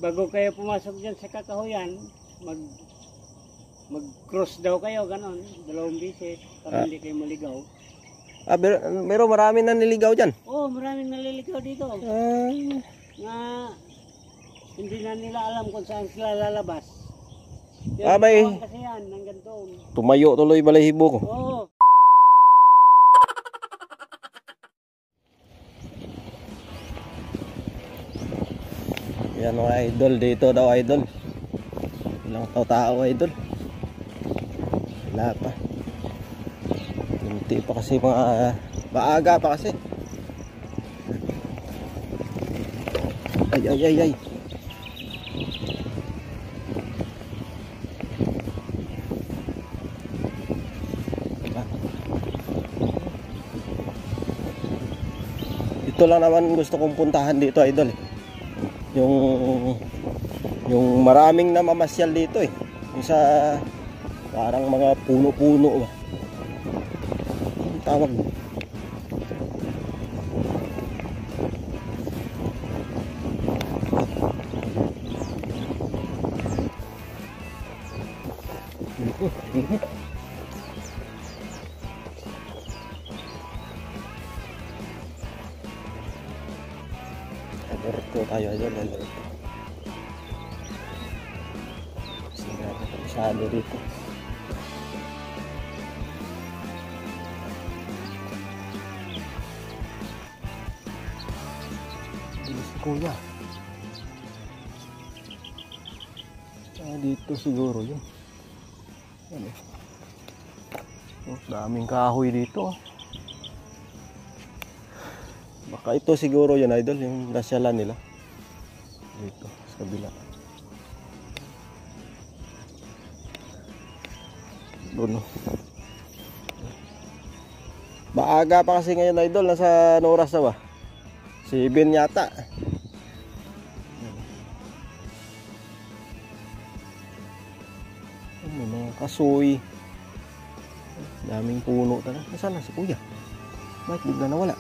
bago kayo pumasok dyan sa kakahuyan, mag-cross daw kayo, ganon, 2 beses, para hindi kayo maligaw. Pero marami na niligaw dyan. Oo, maraming naliligaw dito. Nga, hindi na nila alam kung saan sila lalabas. May kasi yan, hanggang doon. tumayo tuloy balahibo ko. Oo. Yan mga idol, dito daw idol. Ilang tao idol. Wala pa. Hindi pa kasi mga maaga pa kasi. Ay. Ito lang naman gusto kong puntahan dito idol. Yung maraming namamasyal dito eh. Yung sa parang mga puno-puno ba. Ang tawag. Alerto tayo idol, alerto. Masyado dito. Bilis kuya. Dito siguro yun. Ano? Daming kahoy dito. Baka ito siguro yun idol, yung nasyalan nila. Dito sa kabila. Doon. Maaga pa kasi ngayon idol, nasa oras na ba? 7 yata. Ano mga kasoy. Daming puno talaga. Nasaan na si kuya? Bakit bigla nawala?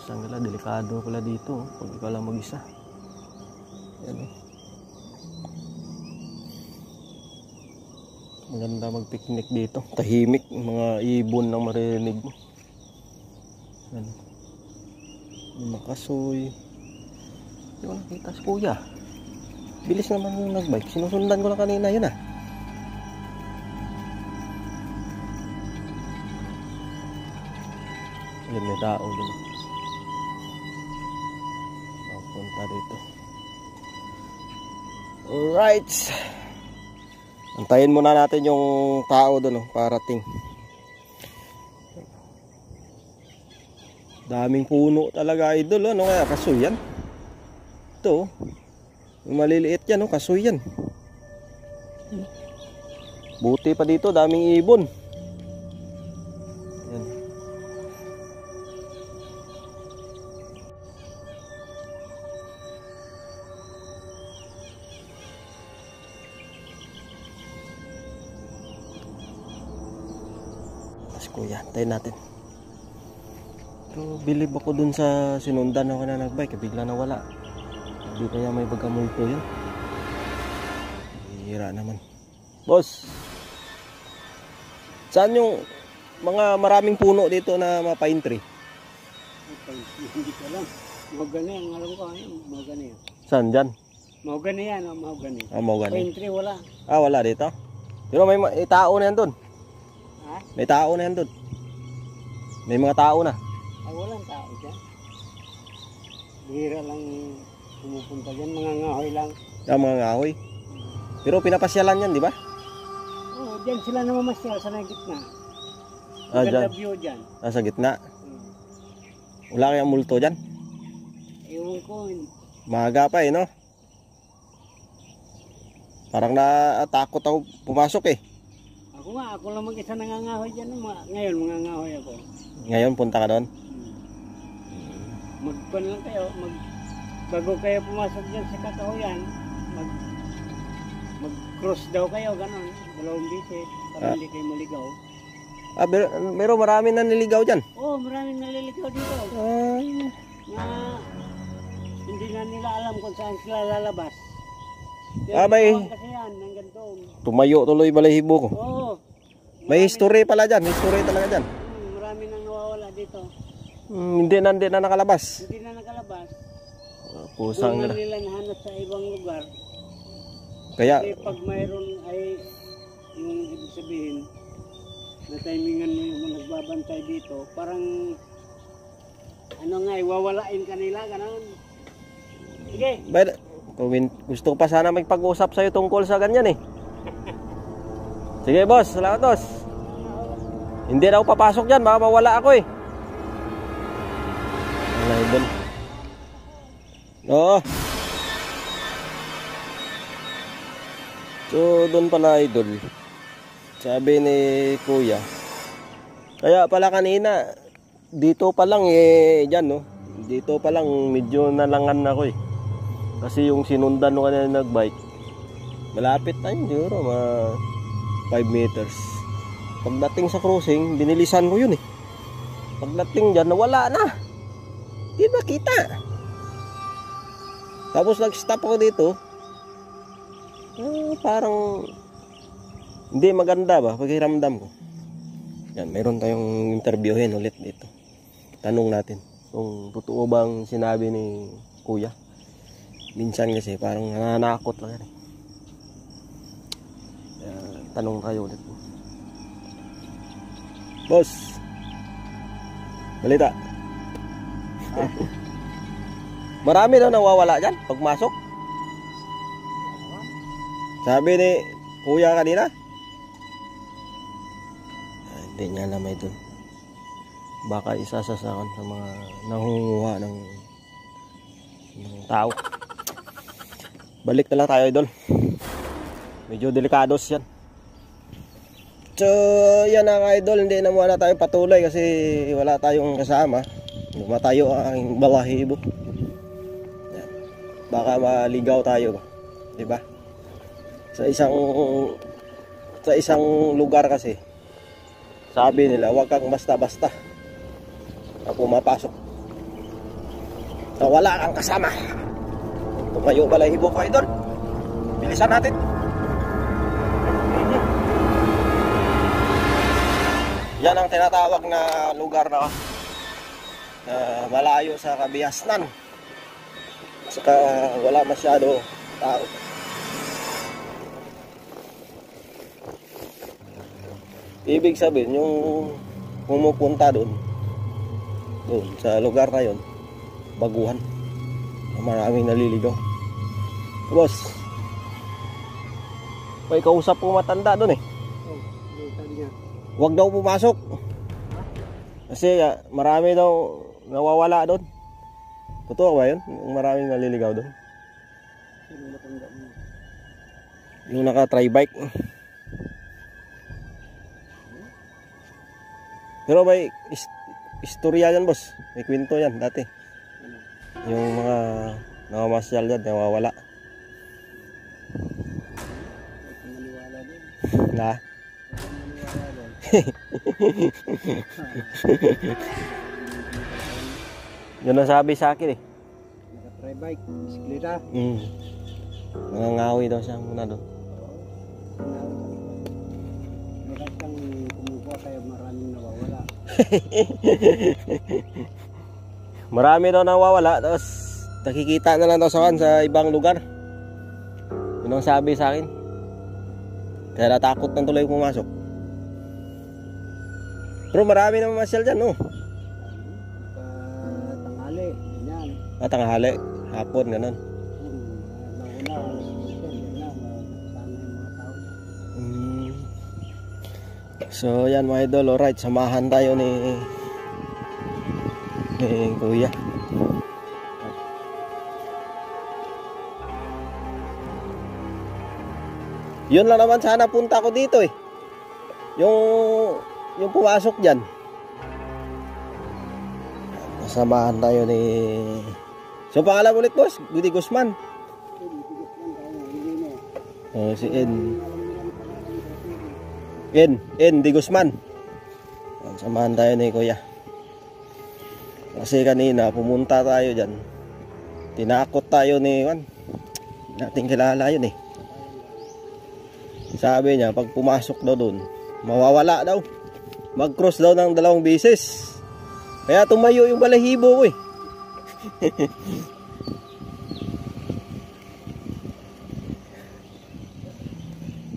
Saan nila, delikado pala dito pag ikaw lang mag-isa. Yan eh. Maganda mag-picnic dito. Tahimik, mga ibon lang marinig mo. Yan. Yung makasoy. Hindi ko nakita si kuya. Bilis naman yung nagbike. Sinusundan ko lang kanina yun ah. Yan, may tao dun. Punta dito. Alright. Antayin muna natin yung tao doon, parating. Daming puno talaga idol, ano kaya kasoy yan? Ito, yung maliliit yan, kasoy yan. Buti pa dito, daming ibon. Yan. Kuya, tayo natin. So, bilib ako dun sa sinundan ako na nagbike, bigla nawala. Hindi kaya may bagamulto yun. Hira naman. Boss, saan yung mga maraming puno dito na mga pine tree? Hindi ko alam. Mahogany, ang alam ko, mahogany. Saan dyan? Mahogany yan, mahogany. Mahogany. Pine tree wala. Wala dito? Pero may tao na yan dun. May tao na yan doon. May mga tao na. Walang tao dyan. Bihira lang pumupunta dyan. Mga ngahoy lang. Mga ngahoy. Pero pinapasyalan yan, di ba? Oo, dyan sila namamasyal sa gitna. Dyan. View dyan. Sa gitna. Wala kayang multo dyan? Ewan ko. Maaga pa no? Parang natakot ako pumasok Ako lang mag-isa nangangahoy dyan. Ngayon mangangahoy ako. Ngayon punta ka doon? Magpan lang kayo. Bago kayo pumasok dyan sa kakahuyan, mag-cross daw kayo, ganon. 2 beses, para hindi kayo maligaw. Pero marami na niligaw dyan? Oo, maraming naliligaw dito. Nga, Hindi na nila alam kung saan sila lalabas. May Kasi yan, hanggang doon. tumayo tuloy balahibo ko. Oo. May history pala dyan, history talaga dyan. Marami nang nawawala dito. Hindi na nakalabas. Hindi na nakalabas. Pusang Doon na. na nila nahanap sa ibang lugar. Kaya, Kasi pag mayroon ay yung ibig sabihin na timingan mo yung nagbabantay dito, parang ano nga, wawalain kanila, gano'n. Sige. gusto ko pa sana magpag-usap sa'yo tungkol sa ganyan eh. Sige boss, salamat boss. Hindi na ako papasok dyan, baka mawala ako eh. Mga idol. Oo. So doon pala idol, sabi ni kuya, kaya pala kanina dito pa lang dyan no, dito pa lang medyo nalangan ako eh. Kasi yung sinundan ko kanina nagbike, malapit na yun siguro, mga 5 meters. Pagdating sa crossing, binilisan ko yun eh. Pagdating dyan, nawala na. Di ba kita? Tapos nag-stop ako dito. Parang hindi maganda ba pakiramdam ko. Yan, mayroon tayong interviewin ulit dito. Tanong natin kung totoo bang sinabi ni kuya. Minsan kasi parang nananakot lang yan eh. Tanong tayo ulit. Boss, balita. Marami daw nawawala dyan pagmasok. Sabi ni kuya kanina. Hindi niya alam ito. Baka isasasakan sa mga nangunguha ng tao. Balik na lang tayo idol. Medyo delikados yan. So yan ang idol. Hindi na muna tayo patuloy kasi wala tayong kasama. Matayo ang aking balahibo. Baka maligaw tayo, diba? Sa isang lugar kasi sabi nila huwag kang basta-basta na pumapasok na wala kang kasama. Tumayo balahibo ko idol. Bilisan natin. Yan ang tinatawag na lugar na malayo sa Kabiasnan. Saka wala masyado tao. Ibig sabihin yung pumupunta doon sa lugar na yun, baguhan, maraming naliligaw. Boss, may kausap po matanda doon eh. Huwag daw pumasok kasi marami daw nawawala doon. Totoo ba yun? Maraming naliligaw doon. Yung naka-tri-bike. Pero may istorya yan boss. May kwento yan dati. Yung mga nakamasyal yan, nawawala. Na? Yun ang sabi sa akin eh. Naka-tri-bike, bisikleta. Nangangawi daw siya muna doon. Magandang kumuha kaya maraming nawawala. Marami daw nawawala. Tapos nakikita na lang daw sa ibang lugar. Yun ang sabi sa akin. Kaya natakot nang tuloy pumasok. Pero marami na mamasyal dyan no. Tanghali, ganyan. Tanghali, hapon, ganun. So yan mga idol, alright, samahan tayo ni kuya. Yun lang naman sana punta ko dito eh. Yung pumasok dyan. Samahan tayo ni... So pangalan ulit boss, Gudi Guzman. Si N Di Guzman. Samahan tayo ni kuya. Kasi kanina pumunta tayo dyan. Tinakot tayo ni Juan. Nating kilala yun eh. Sabi niya, pag pumasok daw doon, mawawala daw. Mag-cross daw ng 2 beses. Kaya tumayo yung balahibo ko eh.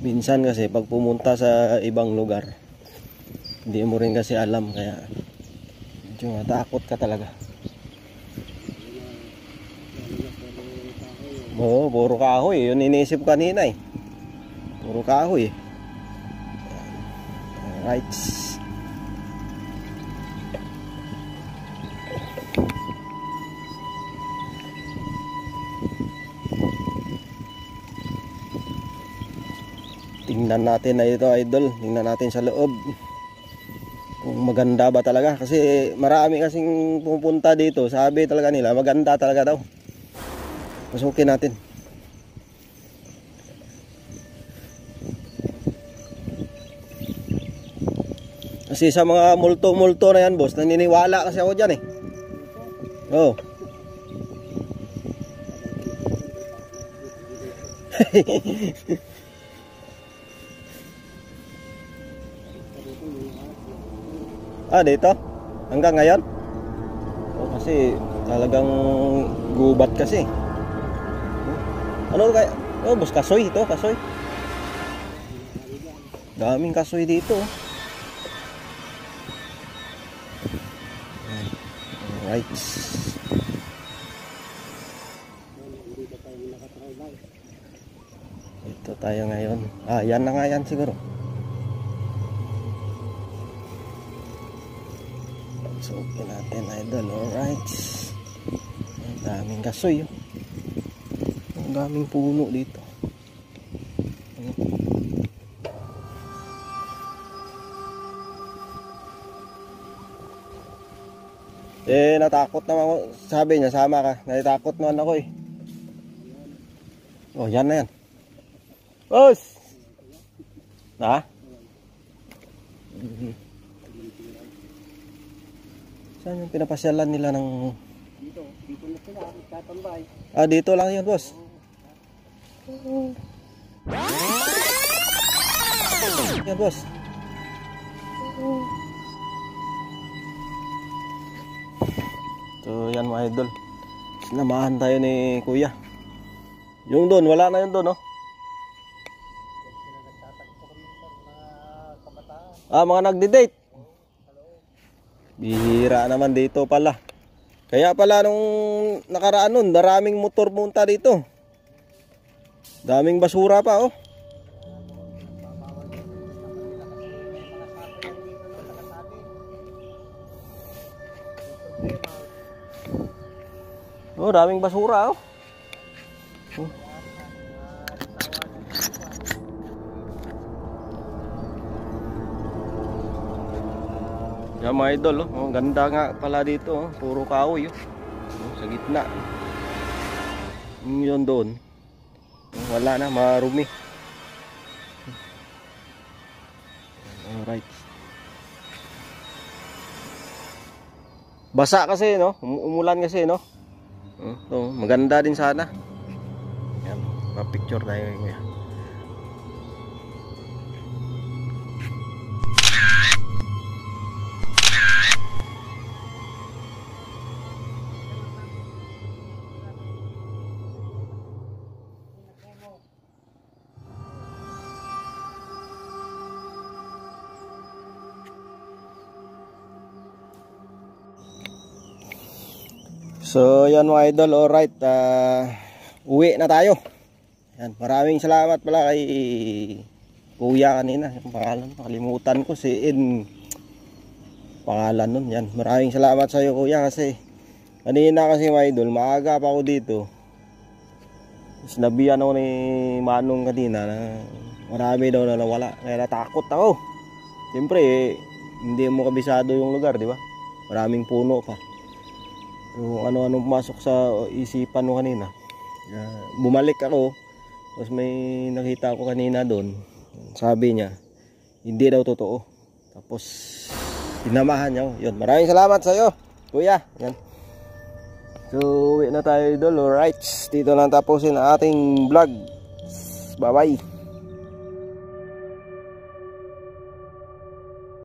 Minsan kasi pag pumunta sa ibang lugar, hindi mo rin kasi alam, kaya medyo natakot ka talaga. Oo, puro kahoy. Yun iniisip kanina eh. Puro kahoy eh. Alright. Tingnan natin na ito, idol. Tingnan natin sa loob kung maganda ba talaga. Kasi marami kasing pupunta dito. Sabi talaga nila, maganda talaga daw. Pasukin natin. Kasi sa mga multo-multo na yan, boss, naniniwala kasi ako dyan eh. Oo. Dito? Hanggang ngayon? Kasi talagang gubat kasi. Ano kaya? Boss, kasoy ito, kasoy. Daming kasoy dito. Alright. Ito tayo ngayon. Yan na nga yan siguro. Sukin natin, idol. Alright. Ang daming kasoy. Ang daming puno dito. Natakot naman ako. Sabi niya, sama ka. Natakot naman ako eh. Yan na yan. Boss! Saan yung pinapasyalan nila ng... Dito na sila, tatambay. Dito lang yun, boss. Yan, boss. So, yan mga idol. Sinamahan tayo ni kuya. Yung doon, wala na yun doon, no? Mga nagdi-date. Bihira naman dito pala. Kaya pala nung nakaraan nun, maraming motor punta dito. Daming basura pa, oh. Daming basura, oh. Yan mga idol, oh. Ganda nga pala dito, oh. Puro kahoy, oh. Sa gitna. Yun doon. Wala na, marumi. Alright. Basa kasi, no? Umulan kasi, no? Maganda din sana. Yan, pa-picture tayo ngayon. So yan mga idol, alright, uwi na tayo. Yan, maraming salamat pala kay kuya kanina. Yung pangalan, nakalimutan ko, si In pangalan nun. Yan, maraming salamat sa iyo kuya, kasi kanina kasi mga idol, maaga pa ako dito. Sinabihan ako ni Manong kanina na marami daw na nawala, kaya natakot ako. Siyempre hindi mo kabisado yung lugar, di ba? Maraming puno pa. Yung ano-ano pumasok sa isipan mo kanina. Bumalik ako, tapos may nakita ako kanina doon. Sabi niya, hindi daw totoo. Tapos sinamahan niya. Yun, maraming salamat sa iyo, kuya. Yan. So, uwi na tayo idol. Alright, dito lang tapusin ang ating vlog. Bye-bye.